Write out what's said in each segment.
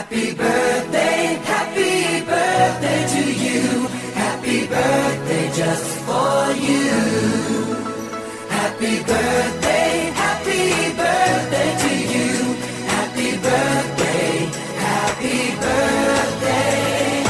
Happy birthday to you. Happy birthday just for you. Happy birthday to you. Happy birthday, happy birthday.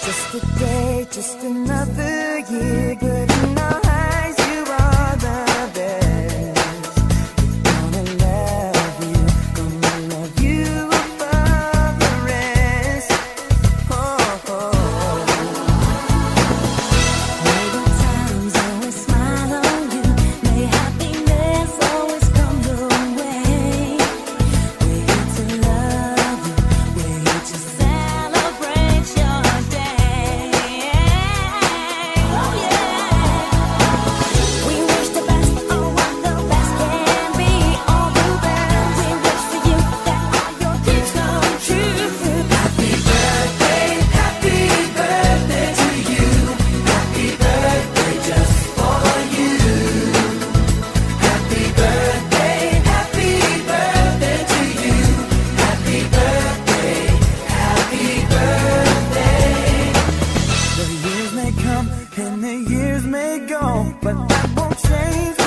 Just a day, just another year, good in our eyes, you are the best. Gonna love you above the rest. Oh, oh. May the times always smile on you, may happiness always come your way. We're here to love you, we're here to celebrate your day. Oh yeah. We wish the best on what the best can be. All the best we wish for you, that all your dreams come true. Happy birthday to you. Happy birthday just for you. Happy birthday to you. Happy birthday, happy birthday. The years may come and the years may go, but that won't change